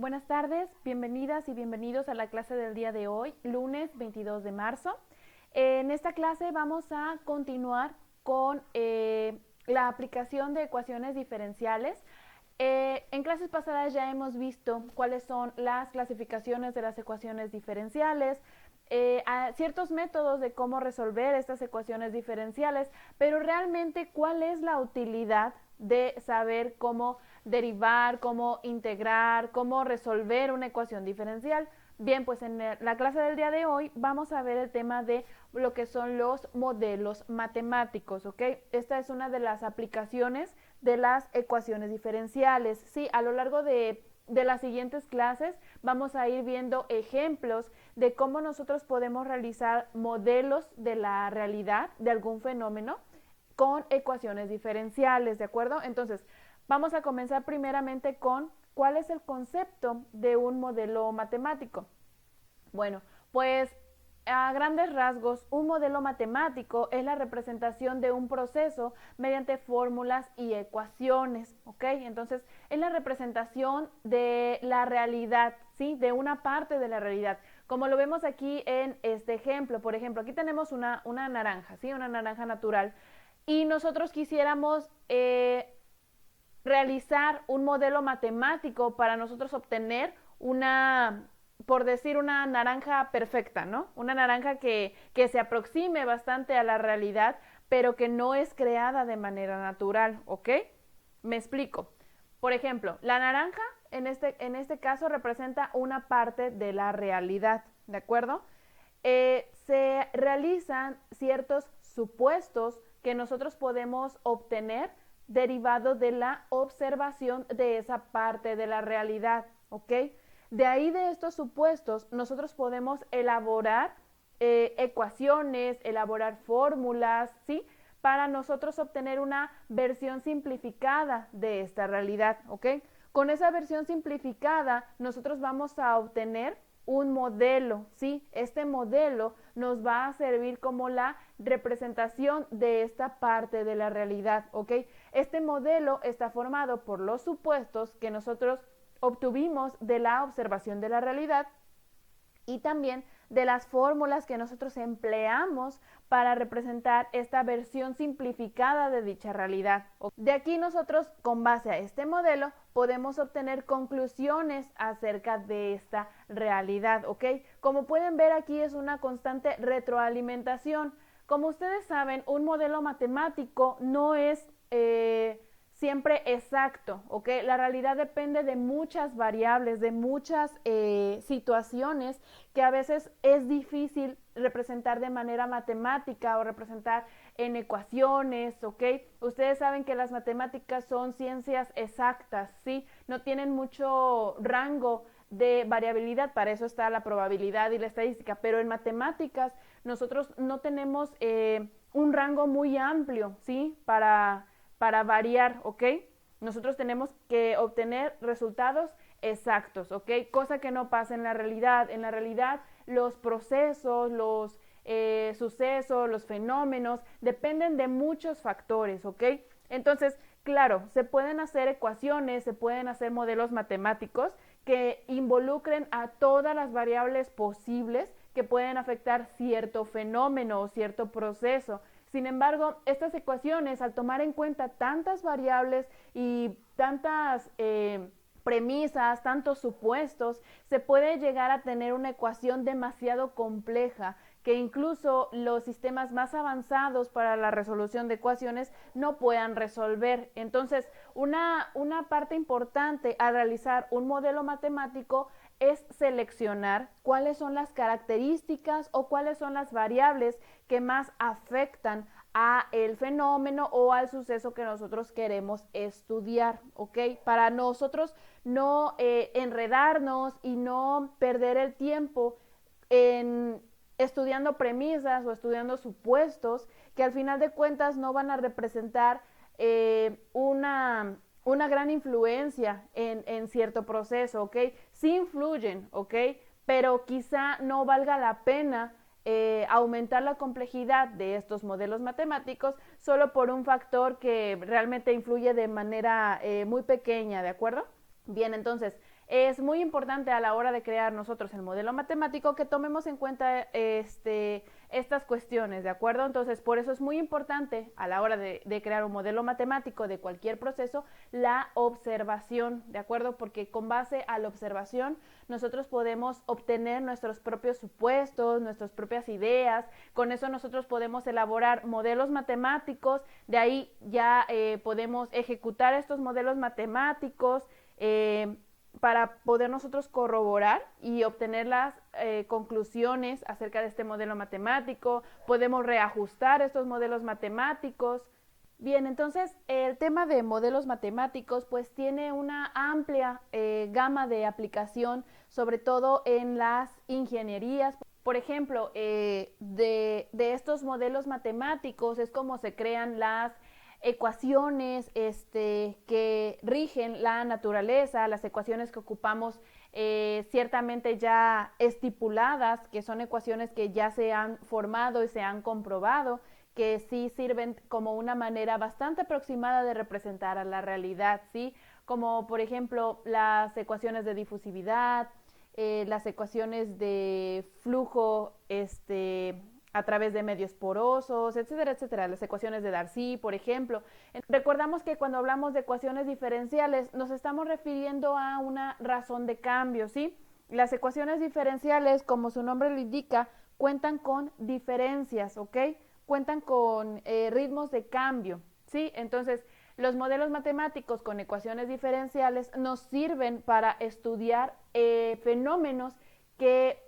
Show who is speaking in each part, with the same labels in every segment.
Speaker 1: Buenas tardes, bienvenidas y bienvenidos a la clase del día de hoy, lunes 22 de marzo. En esta clase vamos a continuar con la aplicación de ecuaciones diferenciales. En clases pasadas ya hemos visto cuáles son las clasificaciones de las ecuaciones diferenciales, ciertos métodos de cómo resolver estas ecuaciones diferenciales, pero realmente cuál es la utilidad de saber cómo derivar, cómo integrar, cómo resolver una ecuación diferencial. Bien, pues en la clase del día de hoy vamos a ver el tema de lo que son los modelos matemáticos, ¿ok? Esta es una de las aplicaciones de las ecuaciones diferenciales. Sí, a lo largo de las siguientes clases vamos a ir viendo ejemplos de cómo nosotros podemos realizar modelos de la realidad de algún fenómeno con ecuaciones diferenciales, ¿de acuerdo? Entonces, vamos a comenzar primeramente con cuál es el concepto de un modelo matemático. Bueno, pues a grandes rasgos, un modelo matemático es la representación de un proceso mediante fórmulas y ecuaciones, ¿ok? Entonces, es la representación de la realidad, ¿sí? De una parte de la realidad. Como lo vemos aquí en este ejemplo, por ejemplo, aquí tenemos una naranja, ¿sí? Una naranja natural. Y nosotros quisiéramos realizar un modelo matemático para nosotros obtener una, por decir, una naranja perfecta, ¿no? Una naranja que se aproxime bastante a la realidad, pero que no es creada de manera natural, ¿ok? Me explico. Por ejemplo, la naranja en este caso representa una parte de la realidad, ¿de acuerdo? Se realizan ciertos supuestos que nosotros podemos obtener derivado de la observación de esa parte de la realidad, ¿ok? De ahí de estos supuestos nosotros podemos elaborar ecuaciones, elaborar fórmulas, ¿sí? Para nosotros obtener una versión simplificada de esta realidad, ¿ok? Con esa versión simplificada nosotros vamos a obtener un modelo, ¿sí? Este modelo nos va a servir como la representación de esta parte de la realidad, ¿ok? Este modelo está formado por los supuestos que nosotros obtuvimos de la observación de la realidad y también de las fórmulas que nosotros empleamos para representar esta versión simplificada de dicha realidad. De aquí nosotros, con base a este modelo, podemos obtener conclusiones acerca de esta realidad, ¿ok? Como pueden ver, aquí es una constante retroalimentación. Como ustedes saben, un modelo matemático no es siempre exacto, ¿ok? La realidad depende de muchas variables, de muchas situaciones que a veces es difícil representar de manera matemática o representar en ecuaciones, ¿ok? Ustedes saben que las matemáticas son ciencias exactas, ¿sí? No tienen mucho rango de variabilidad, para eso está la probabilidad y la estadística, pero en matemáticas nosotros no tenemos un rango muy amplio, ¿sí? Para variar, ¿ok? Nosotros tenemos que obtener resultados exactos, ¿ok? Cosa que no pasa en la realidad. En la realidad los procesos, los sucesos, los fenómenos dependen de muchos factores, ¿ok? Entonces, claro, se pueden hacer ecuaciones, se pueden hacer modelos matemáticos que involucren a todas las variables posibles que pueden afectar cierto fenómeno o cierto proceso. Sin embargo, estas ecuaciones, al tomar en cuenta tantas variables y tantas premisas, tantos supuestos, se puede llegar a tener una ecuación demasiado compleja que incluso los sistemas más avanzados para la resolución de ecuaciones no puedan resolver. Entonces, una parte importante al realizar un modelo matemático es seleccionar cuáles son las características o cuáles son las variables que más afectan a el fenómeno o al suceso que nosotros queremos estudiar, ¿ok? Para nosotros no enredarnos y no perder el tiempo en estudiando premisas o estudiando supuestos que al final de cuentas no van a representar una gran influencia en cierto proceso, ¿ok? Sí influyen, ¿ok? Pero quizá no valga la pena aumentar la complejidad de estos modelos matemáticos solo por un factor que realmente influye de manera muy pequeña, ¿de acuerdo? Bien, entonces, es muy importante a la hora de crear nosotros el modelo matemático que tomemos en cuenta estas cuestiones, ¿de acuerdo? Entonces, por eso es muy importante a la hora de crear un modelo matemático de cualquier proceso, la observación, ¿de acuerdo? Porque con base a la observación nosotros podemos obtener nuestros propios supuestos, nuestras propias ideas, con eso nosotros podemos elaborar modelos matemáticos, de ahí ya podemos ejecutar estos modelos matemáticos, para poder nosotros corroborar y obtener las conclusiones acerca de este modelo matemático, podemos reajustar estos modelos matemáticos. Bien, entonces el tema de modelos matemáticos pues tiene una amplia gama de aplicación, sobre todo en las ingenierías. Por ejemplo, de estos modelos matemáticos es como se crean las ecuaciones que rigen la naturaleza, las ecuaciones que ocupamos ciertamente ya estipuladas, que son ecuaciones que ya se han formado y se han comprobado, que sí sirven como una manera bastante aproximada de representar a la realidad, ¿sí? Como por ejemplo las ecuaciones de difusividad, las ecuaciones de flujo a través de medios porosos, etcétera, etcétera, las ecuaciones de Darcy, por ejemplo. Recordamos que cuando hablamos de ecuaciones diferenciales nos estamos refiriendo a una razón de cambio, ¿sí? Las ecuaciones diferenciales, como su nombre lo indica, cuentan con diferencias, ¿ok? Cuentan con ritmos de cambio, ¿sí? Entonces, los modelos matemáticos con ecuaciones diferenciales nos sirven para estudiar fenómenos que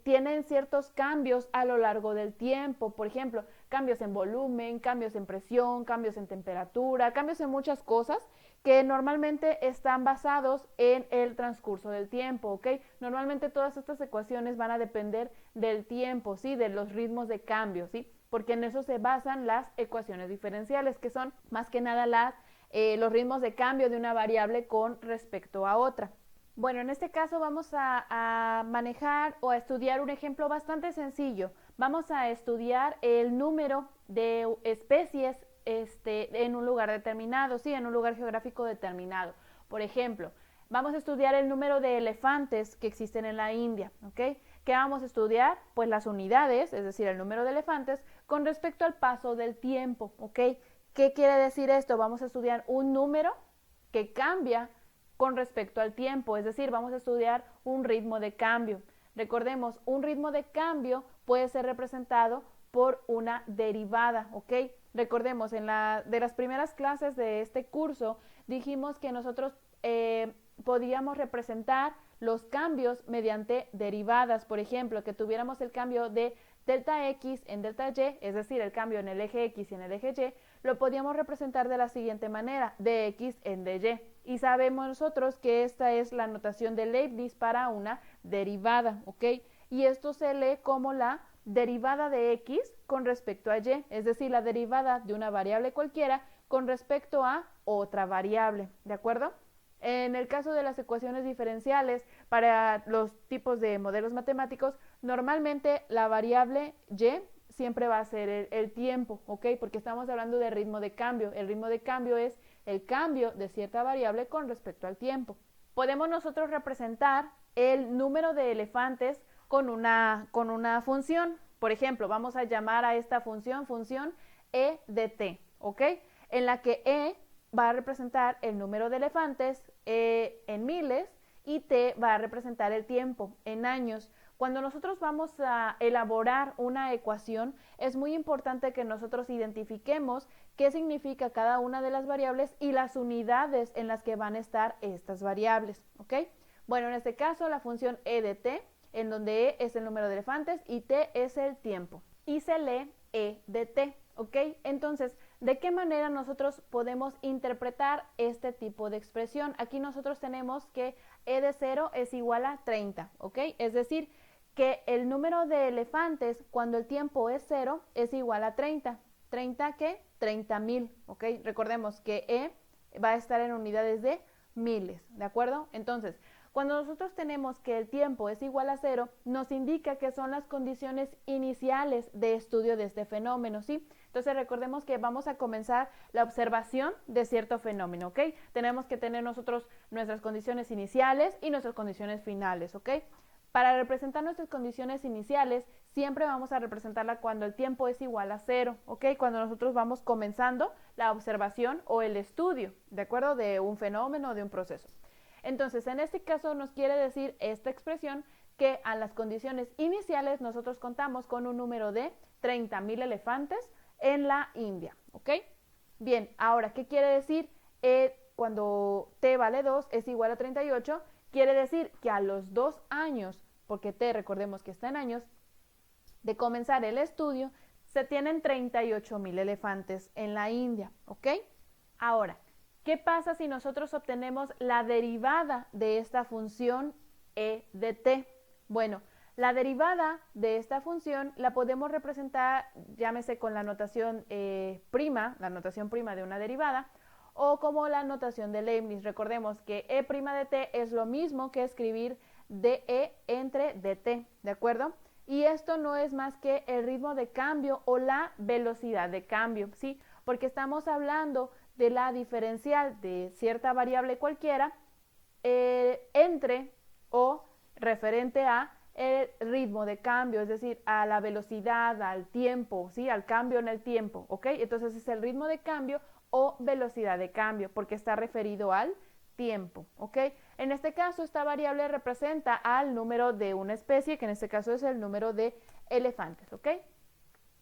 Speaker 1: tienen ciertos cambios a lo largo del tiempo. Por ejemplo, cambios en volumen, cambios en presión, cambios en temperatura, cambios en muchas cosas que normalmente están basados en el transcurso del tiempo, ¿ok? Normalmente todas estas ecuaciones van a depender del tiempo, ¿sí? De los ritmos de cambio, ¿sí? Porque en eso se basan las ecuaciones diferenciales, que son más que nada los ritmos de cambio de una variable con respecto a otra. Bueno, en este caso vamos a manejar o a estudiar un ejemplo bastante sencillo. Vamos a estudiar el número de especies en un lugar determinado, sí, en un lugar geográfico determinado. Por ejemplo, vamos a estudiar el número de elefantes que existen en la India, ¿ok? ¿Qué vamos a estudiar? Pues las unidades, es decir, el número de elefantes con respecto al paso del tiempo, ¿ok? ¿Qué quiere decir esto? Vamos a estudiar un número que cambia con respecto al tiempo, es decir, vamos a estudiar un ritmo de cambio. Recordemos, un ritmo de cambio puede ser representado por una derivada, ¿ok? Recordemos, de las primeras clases de este curso dijimos que nosotros podíamos representar los cambios mediante derivadas, por ejemplo, que tuviéramos el cambio de delta X en delta Y, es decir, el cambio en el eje X y en el eje Y, lo podíamos representar de la siguiente manera, dx en dy. Y sabemos nosotros que esta es la notación de Leibniz para una derivada, ¿ok? Y esto se lee como la derivada de x con respecto a y, es decir, la derivada de una variable cualquiera con respecto a otra variable, ¿de acuerdo? En el caso de las ecuaciones diferenciales, para los tipos de modelos matemáticos, normalmente la variable y siempre va a ser el tiempo, ¿ok? Porque estamos hablando de ritmo de cambio. El ritmo de cambio es el cambio de cierta variable con respecto al tiempo. Podemos nosotros representar el número de elefantes con una función. Por ejemplo, vamos a llamar a esta función e de t, ¿ok? En la que e va a representar el número de elefantes en miles y t va a representar el tiempo en años. Cuando nosotros vamos a elaborar una ecuación, es muy importante que nosotros identifiquemos qué significa cada una de las variables y las unidades en las que van a estar estas variables, ¿ok? Bueno, en este caso la función e de t, en donde e es el número de elefantes y t es el tiempo. Y se lee e de t, ¿ok? Entonces, ¿de qué manera nosotros podemos interpretar este tipo de expresión? Aquí nosotros tenemos que e de 0 es igual a 30, ¿ok? Es decir, que el número de elefantes cuando el tiempo es 0 es igual a 30. ¿30 qué? 30.000, ¿ok? Recordemos que e va a estar en unidades de miles, ¿de acuerdo? Entonces, cuando nosotros tenemos que el tiempo es igual a 0, nos indica que son las condiciones iniciales de estudio de este fenómeno, ¿sí? Entonces recordemos que vamos a comenzar la observación de cierto fenómeno, ¿ok? Tenemos que tener nosotros nuestras condiciones iniciales y nuestras condiciones finales, ¿ok? Para representar nuestras condiciones iniciales, siempre vamos a representarla cuando el tiempo es igual a 0, ¿ok? Cuando nosotros vamos comenzando la observación o el estudio, ¿de acuerdo? De un fenómeno o de un proceso. Entonces, en este caso nos quiere decir esta expresión que a las condiciones iniciales nosotros contamos con un número de 30,000 elefantes en la India, ¿ok? Bien, ahora, ¿qué quiere decir? Cuando t vale 2 es igual a 38, quiere decir que a los 2 años, porque t recordemos que está en años, de comenzar el estudio, se tienen 38,000 elefantes en la India, ¿ok? Ahora, ¿qué pasa si nosotros obtenemos la derivada de esta función e de t? Bueno, la derivada de esta función la podemos representar, llámese con la notación prima, la notación prima de una derivada, o como la notación de Leibniz. Recordemos que e' de t es lo mismo que escribir de entre dt, ¿de acuerdo? Y esto no es más que el ritmo de cambio o la velocidad de cambio, ¿sí? Porque estamos hablando de la diferencial de cierta variable cualquiera entre o referente a el ritmo de cambio, es decir, a la velocidad, al tiempo, ¿sí? Al cambio en el tiempo, ¿ok? Entonces es el ritmo de cambio o velocidad de cambio, porque está referido al tiempo, ¿ok? En este caso, esta variable representa al número de una especie, que en este caso es el número de elefantes, ¿ok?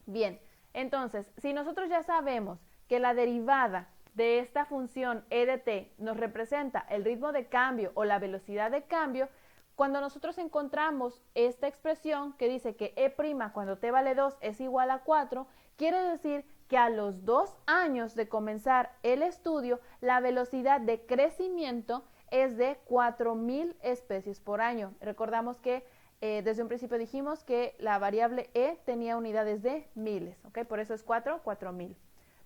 Speaker 1: Bien, entonces, si nosotros ya sabemos que la derivada de esta función e de t nos representa el ritmo de cambio o la velocidad de cambio, cuando nosotros encontramos esta expresión que dice que e' cuando t vale 2 es igual a 4, quiere decir que a los 2 años de comenzar el estudio, la velocidad de crecimiento es de 4,000 especies por año. Recordamos que desde un principio dijimos que la variable e tenía unidades de miles, ¿ok? Por eso es 4,000.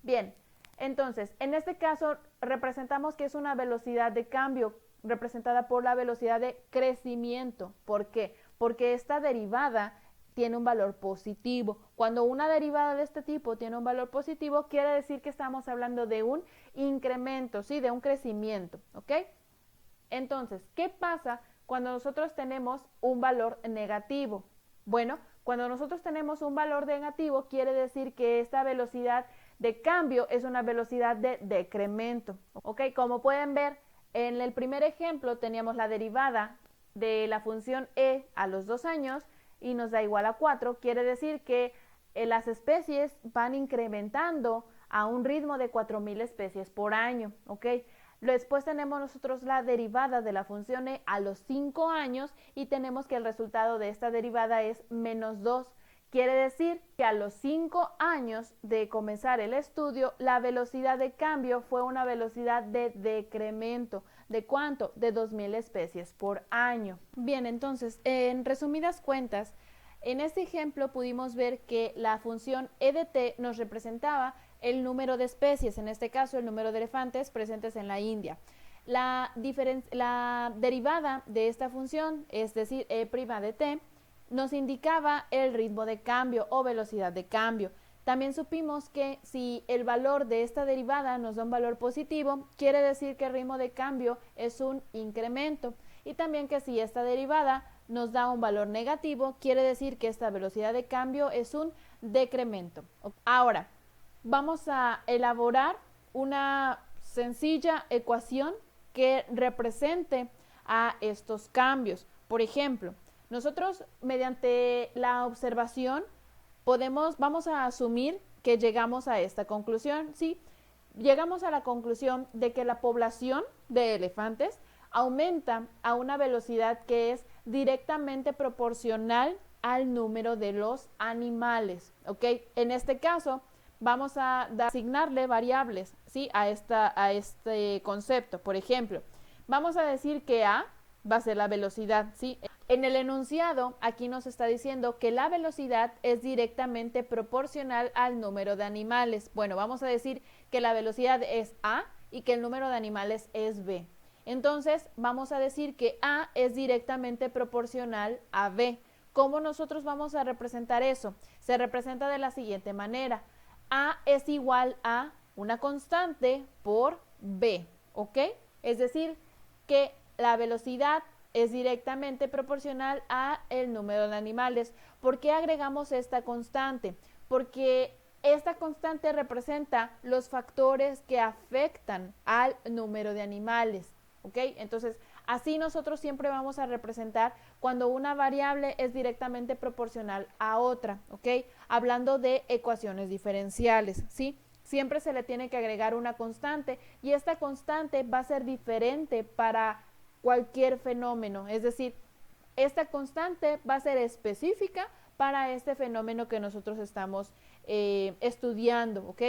Speaker 1: Bien, entonces, en este caso representamos que es una velocidad de cambio representada por la velocidad de crecimiento. ¿Por qué? Porque esta derivada tiene un valor positivo. Cuando una derivada de este tipo tiene un valor positivo, quiere decir que estamos hablando de un incremento, ¿sí? De un crecimiento, ¿ok? Entonces, ¿qué pasa cuando nosotros tenemos un valor negativo? Bueno, cuando nosotros tenemos un valor negativo, quiere decir que esta velocidad de cambio es una velocidad de decremento, ¿ok? Como pueden ver, en el primer ejemplo teníamos la derivada de la función e a los 2 años y nos da igual a 4, quiere decir que las especies van incrementando a un ritmo de 4,000 especies por año, ¿ok? Después tenemos nosotros la derivada de la función e a los 5 años y tenemos que el resultado de esta derivada es menos 2. Quiere decir que a los 5 años de comenzar el estudio, la velocidad de cambio fue una velocidad de decremento. ¿De cuánto? De 2,000 especies por año. Bien, entonces, en resumidas cuentas, en este ejemplo pudimos ver que la función e de t nos representaba el número de especies, en este caso el número de elefantes presentes en la India. La derivada de esta función, es decir, e' de t, nos indicaba el ritmo de cambio o velocidad de cambio. También supimos que si el valor de esta derivada nos da un valor positivo, quiere decir que el ritmo de cambio es un incremento. Y también que si esta derivada nos da un valor negativo, quiere decir que esta velocidad de cambio es un decremento. Ahora, vamos a elaborar una sencilla ecuación que represente a estos cambios. Por ejemplo, nosotros mediante la observación vamos a asumir que llegamos a esta conclusión, ¿sí? Llegamos a la conclusión de que la población de elefantes aumenta a una velocidad que es directamente proporcional al número de los animales, ¿ok? En este caso, vamos a asignarle variables, ¿sí? a este concepto. Por ejemplo, vamos a decir que A va a ser la velocidad, ¿sí? En el enunciado, aquí nos está diciendo que la velocidad es directamente proporcional al número de animales. Bueno, vamos a decir que la velocidad es A y que el número de animales es B. Entonces, vamos a decir que A es directamente proporcional a B. ¿Cómo nosotros vamos a representar eso? Se representa de la siguiente manera. A es igual a una constante por B, ¿ok? Es decir, que la velocidad es directamente proporcional a el número de animales. ¿Por qué agregamos esta constante? Porque esta constante representa los factores que afectan al número de animales, ¿ok? Entonces, así nosotros siempre vamos a representar cuando una variable es directamente proporcional a otra, ¿ok? Hablando de ecuaciones diferenciales, ¿sí? Siempre se le tiene que agregar una constante y esta constante va a ser diferente para cualquier fenómeno, es decir, esta constante va a ser específica para este fenómeno que nosotros estamos estudiando, ¿ok?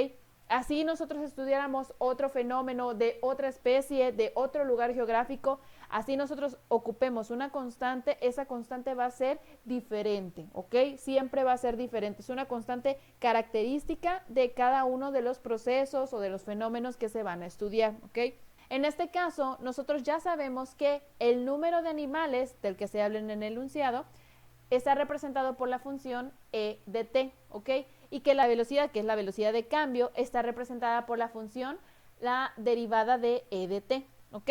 Speaker 1: Así nosotros estudiáramos otro fenómeno de otra especie, de otro lugar geográfico, así nosotros ocupemos una constante, esa constante va a ser diferente, ¿ok? Siempre va a ser diferente, es una constante característica de cada uno de los procesos o de los fenómenos que se van a estudiar, ¿ok? En este caso, nosotros ya sabemos que el número de animales del que se habla en el enunciado está representado por la función e de t, ¿ok? Y que la velocidad, que es la velocidad de cambio, está representada por la función, la derivada de e de t, ¿ok?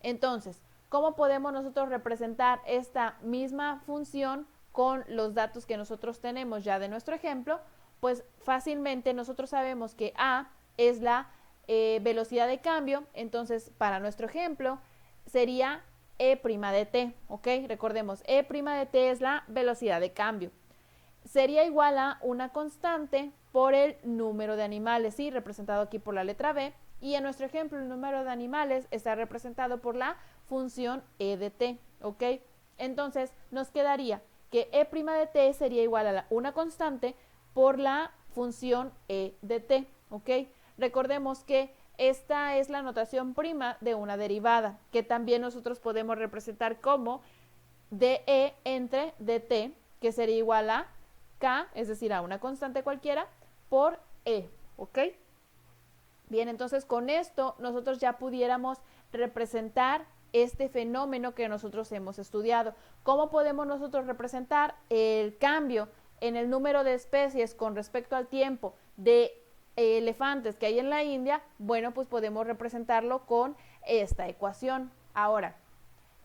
Speaker 1: Entonces, ¿cómo podemos nosotros representar esta misma función con los datos que nosotros tenemos ya de nuestro ejemplo? Pues fácilmente nosotros sabemos que a es la velocidad de cambio, entonces para nuestro ejemplo sería e' de t, ¿ok? Recordemos, e' de t es la velocidad de cambio. Sería igual a una constante por el número de animales, ¿sí? Representado aquí por la letra b, y en nuestro ejemplo el número de animales está representado por la función e de t, ¿ok? Entonces nos quedaría que e' de t sería igual a una constante por la función e de t, ¿ok? Recordemos que esta es la notación prima de una derivada, que también nosotros podemos representar como de entre dt, que sería igual a k, es decir, a una constante cualquiera, por e, ¿ok? Bien, entonces con esto nosotros ya pudiéramos representar este fenómeno que nosotros hemos estudiado. ¿Cómo podemos nosotros representar el cambio en el número de especies con respecto al tiempo de elefantes que hay en la India? Bueno, pues podemos representarlo con esta ecuación. Ahora,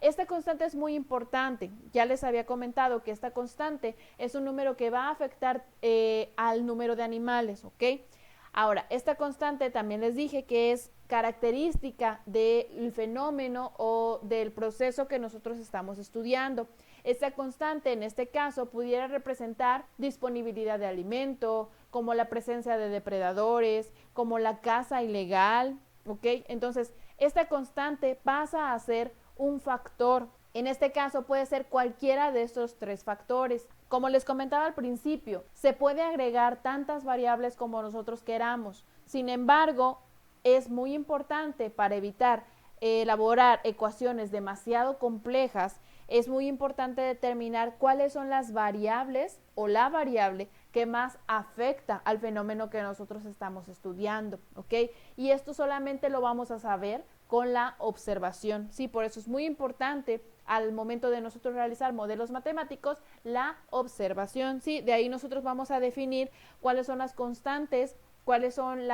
Speaker 1: esta constante es muy importante. Ya les había comentado que esta constante es un número que va a afectar al número de animales, ¿ok? Ahora, esta constante también les dije que es característica del fenómeno o del proceso que nosotros estamos estudiando. Esta constante, en este caso, pudiera representar disponibilidad de alimento, como la presencia de depredadores, como la caza ilegal, ¿ok? Entonces, esta constante pasa a ser un factor. En este caso puede ser cualquiera de estos tres factores. Como les comentaba al principio, se puede agregar tantas variables como nosotros queramos. Sin embargo, es muy importante para evitar elaborar ecuaciones demasiado complejas, es muy importante determinar cuáles son las variables o la variable que más afecta al fenómeno que nosotros estamos estudiando, ¿ok? Y esto solamente lo vamos a saber con la observación, ¿sí? Por eso es muy importante al momento de nosotros realizar modelos matemáticos la observación, ¿sí? De ahí nosotros vamos a definir cuáles son las constantes, cuáles son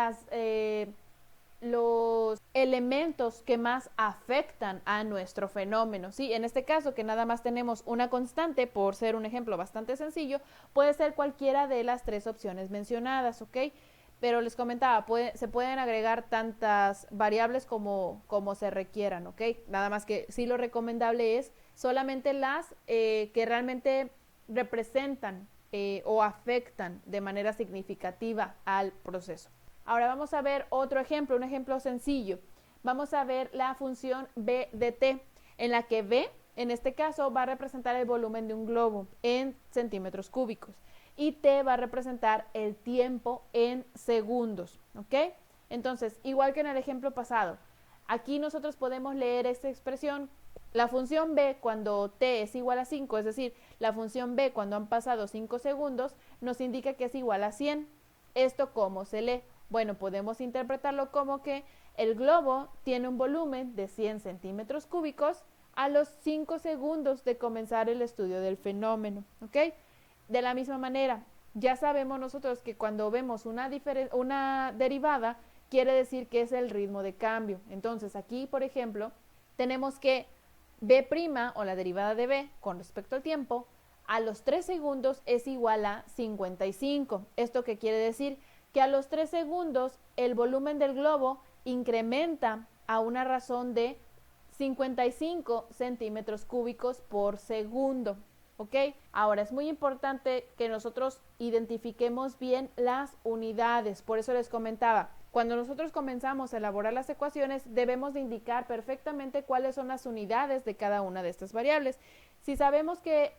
Speaker 1: los elementos que más afectan a nuestro fenómeno, ¿sí? En este caso, que nada más tenemos una constante, por ser un ejemplo bastante sencillo, puede ser cualquiera de las tres opciones mencionadas, ¿ok? Pero les comentaba, se pueden agregar tantas variables como se requieran, ¿ok? Nada más que sí lo recomendable es solamente las que realmente representan o afectan de manera significativa al proceso. Ahora vamos a ver otro ejemplo, un ejemplo sencillo. Vamos a ver la función b de t, en la que b, en este caso, va a representar el volumen de un globo en centímetros cúbicos y t va a representar el tiempo en segundos, ¿ok? Entonces, igual que en el ejemplo pasado, aquí nosotros podemos leer esta expresión, la función b cuando t es igual a 5, es decir, la función b cuando han pasado 5 segundos, nos indica que es igual a 100. ¿Esto cómo se lee? Bueno, podemos interpretarlo como que el globo tiene un volumen de 100 centímetros cúbicos a los 5 segundos de comenzar el estudio del fenómeno, ¿ok? De la misma manera, ya sabemos nosotros que cuando vemos una derivada, quiere decir que es el ritmo de cambio. Entonces aquí, por ejemplo, tenemos que B' o la derivada de B con respecto al tiempo a los 3 segundos es igual a 55. ¿Esto qué quiere decir? Que a los 3 segundos el volumen del globo incrementa a una razón de 55 centímetros cúbicos por segundo. ¿Ok? Ahora es muy importante que nosotros identifiquemos bien las unidades. Por eso les comentaba, cuando nosotros comenzamos a elaborar las ecuaciones, debemos de indicar perfectamente cuáles son las unidades de cada una de estas variables. Si sabemos que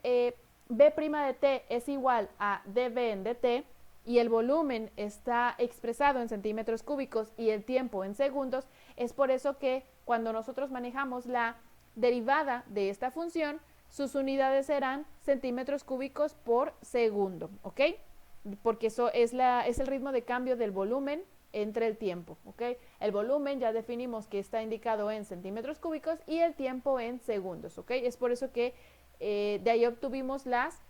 Speaker 1: B' de t es igual a dB en dt y el volumen está expresado en centímetros cúbicos y el tiempo en segundos, es por eso que cuando nosotros manejamos la derivada de esta función, sus unidades serán centímetros cúbicos por segundo, ¿ok? Porque eso es el ritmo de cambio del volumen entre el tiempo, ¿ok? El volumen ya definimos que está indicado en centímetros cúbicos y el tiempo en segundos, ¿ok? Es por eso que de ahí obtuvimos las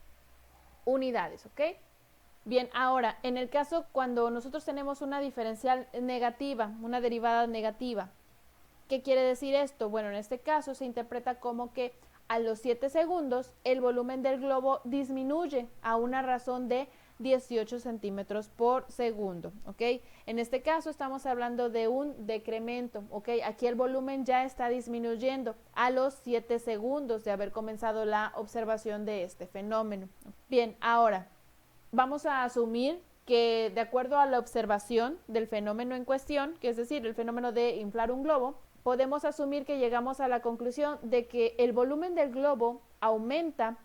Speaker 1: unidades, ¿ok? Bien, ahora, en el caso cuando nosotros tenemos una diferencial negativa, una derivada negativa, ¿qué quiere decir esto? Bueno, en este caso se interpreta como que a los 7 segundos el volumen del globo disminuye a una razón de 18 centímetros por segundo, ¿ok? En este caso estamos hablando de un decremento, ¿ok? Aquí el volumen ya está disminuyendo a los 7 segundos de haber comenzado la observación de este fenómeno. Bien, ahora vamos a asumir que de acuerdo a la observación del fenómeno en cuestión, que es decir, el fenómeno de inflar un globo, podemos asumir que llegamos a la conclusión de que el volumen del globo aumenta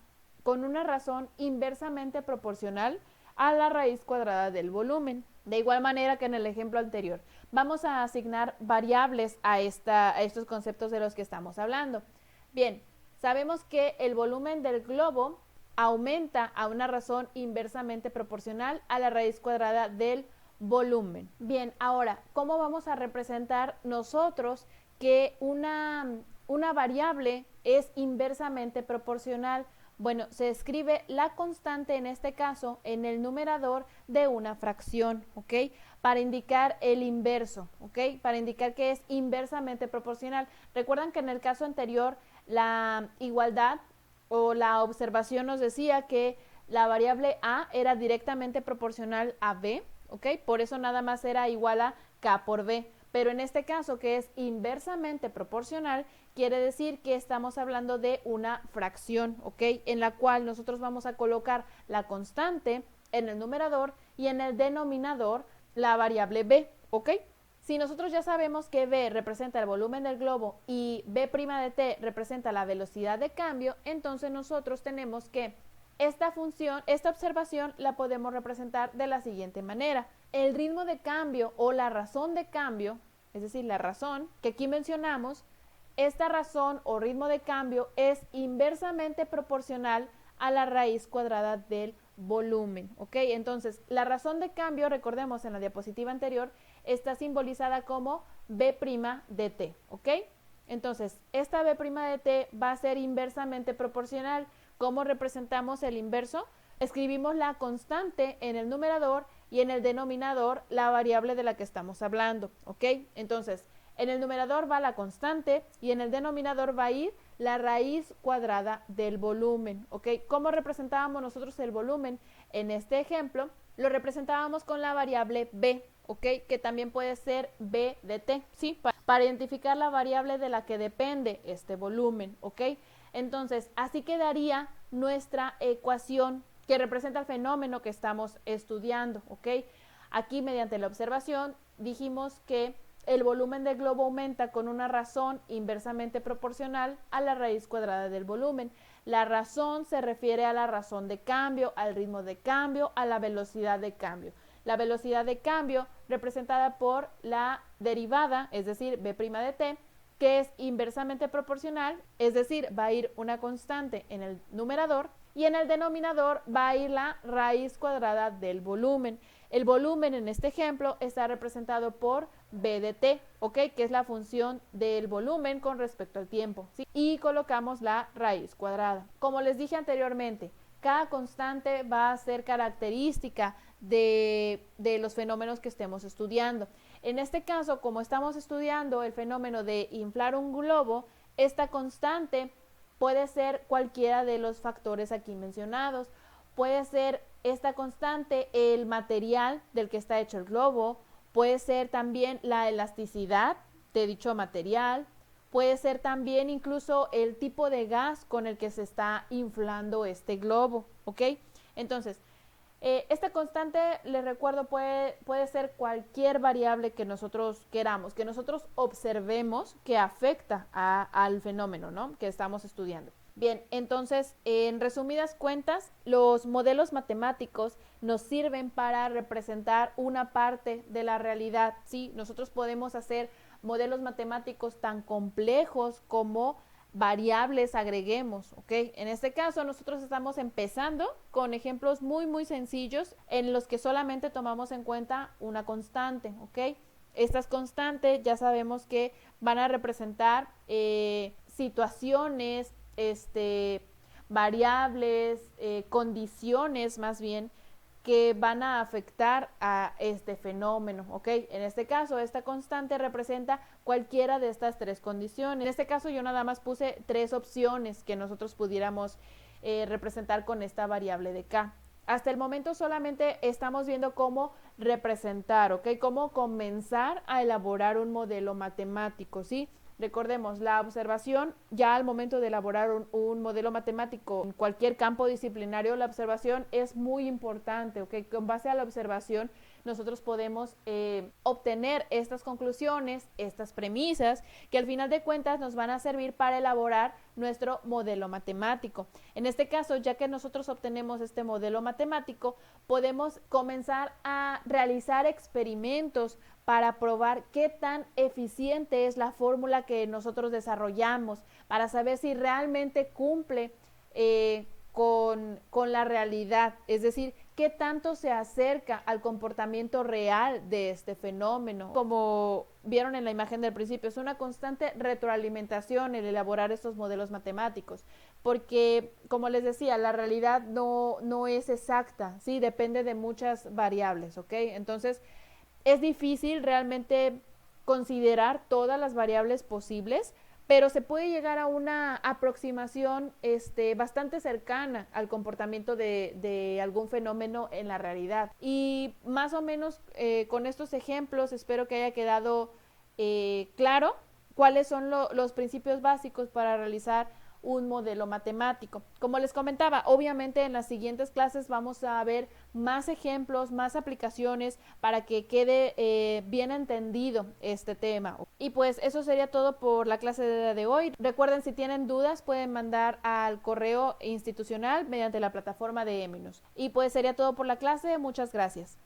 Speaker 1: con una razón inversamente proporcional a la raíz cuadrada del volumen. De igual manera que en el ejemplo anterior, vamos a asignar variables a estos conceptos de los que estamos hablando. Bien, sabemos que el volumen del globo aumenta a una razón inversamente proporcional a la raíz cuadrada del volumen. Bien, ahora, ¿cómo vamos a representar nosotros que una variable es inversamente proporcional? Bueno, se escribe la constante en este caso en el numerador de una fracción, ¿ok? Para indicar el inverso, ¿ok? Para indicar que es inversamente proporcional. Recuerdan que en el caso anterior la igualdad o la observación nos decía que la variable a era directamente proporcional a b, ¿ok? Por eso nada más era igual a k por b. Pero en este caso, que es inversamente proporcional, quiere decir que estamos hablando de una fracción, ¿ok? En la cual nosotros vamos a colocar la constante en el numerador y en el denominador la variable b, ¿ok? Si nosotros ya sabemos que b representa el volumen del globo y b' de t representa la velocidad de cambio, entonces nosotros tenemos que esta observación la podemos representar de la siguiente manera. El ritmo de cambio o la razón de cambio, es decir, la razón que aquí mencionamos, esta razón o ritmo de cambio es inversamente proporcional a la raíz cuadrada del volumen, ¿ok? Entonces, la razón de cambio, recordemos en la diapositiva anterior, está simbolizada como B' de t, ¿ok? Entonces, esta B' de t va a ser inversamente proporcional. ¿Cómo representamos el inverso? Escribimos la constante en el numerador y en el denominador la variable de la que estamos hablando, ¿ok? Entonces, en el numerador va la constante y en el denominador va a ir la raíz cuadrada del volumen, ¿ok? ¿Cómo representábamos nosotros el volumen? En este ejemplo, lo representábamos con la variable b, ¿ok? Que también puede ser b de t, ¿sí? Para identificar la variable de la que depende este volumen, ¿ok? Entonces, así quedaría nuestra ecuación que representa el fenómeno que estamos estudiando, ¿ok? Aquí, mediante la observación, dijimos que el volumen del globo aumenta con una razón inversamente proporcional a la raíz cuadrada del volumen. La razón se refiere a la razón de cambio, al ritmo de cambio, a la velocidad de cambio. La velocidad de cambio representada por la derivada, es decir, b' de t, que es inversamente proporcional, es decir, va a ir una constante en el numerador y en el denominador va a ir la raíz cuadrada del volumen. El volumen en este ejemplo está representado por b de t, ¿ok? Que es la función del volumen con respecto al tiempo, ¿sí? Y colocamos la raíz cuadrada. Como les dije anteriormente, cada constante va a ser característica de los fenómenos que estemos estudiando. En este caso, como estamos estudiando el fenómeno de inflar un globo, esta constante puede ser cualquiera de los factores aquí mencionados. Puede ser esta constante el material del que está hecho el globo, puede ser también la elasticidad de dicho material, puede ser también incluso el tipo de gas con el que se está inflando este globo, ¿ok? Entonces, esta constante, les recuerdo, puede ser cualquier variable que nosotros queramos, que nosotros observemos que afecta al fenómeno, ¿no?, que estamos estudiando. Bien, entonces, en resumidas cuentas, los modelos matemáticos nos sirven para representar una parte de la realidad, ¿sí? Nosotros podemos hacer modelos matemáticos tan complejos como variables agreguemos, ¿ok? En este caso nosotros estamos empezando con ejemplos muy sencillos en los que solamente tomamos en cuenta una constante, ¿ok? Estas constantes ya sabemos que van a representar situaciones, variables, condiciones más bien, que van a afectar a este fenómeno, ¿ok? En este caso, esta constante representa cualquiera de estas tres condiciones. En este caso, yo nada más puse tres opciones que nosotros pudiéramos representar con esta variable de K. Hasta el momento solamente estamos viendo cómo representar, ¿ok? Cómo comenzar a elaborar un modelo matemático, ¿sí? Recordemos, la observación, ya al momento de elaborar un modelo matemático en cualquier campo disciplinario, la observación es muy importante, ¿ok? Con base a la observación nosotros podemos obtener estas conclusiones, estas premisas, que al final de cuentas nos van a servir para elaborar nuestro modelo matemático. En este caso, ya que nosotros obtenemos este modelo matemático, podemos comenzar a realizar experimentos para probar qué tan eficiente es la fórmula que nosotros desarrollamos, para saber si realmente cumple con la realidad, es decir, qué tanto se acerca al comportamiento real de este fenómeno. Como vieron en la imagen del principio, es una constante retroalimentación el elaborar estos modelos matemáticos, porque, como les decía, la realidad no es exacta, ¿sí? Depende de muchas variables, ¿ok? Entonces, es difícil realmente considerar todas las variables posibles, pero se puede llegar a una aproximación bastante cercana al comportamiento de algún fenómeno en la realidad. Y más o menos con estos ejemplos espero que haya quedado claro cuáles son los principios básicos para realizar un modelo matemático. Como les comentaba, obviamente en las siguientes clases vamos a ver más ejemplos, más aplicaciones para que quede bien entendido este tema. Y pues eso sería todo por la clase de hoy. Recuerden, si tienen dudas pueden mandar al correo institucional mediante la plataforma de Eminus. Y pues sería todo por la clase. Muchas gracias.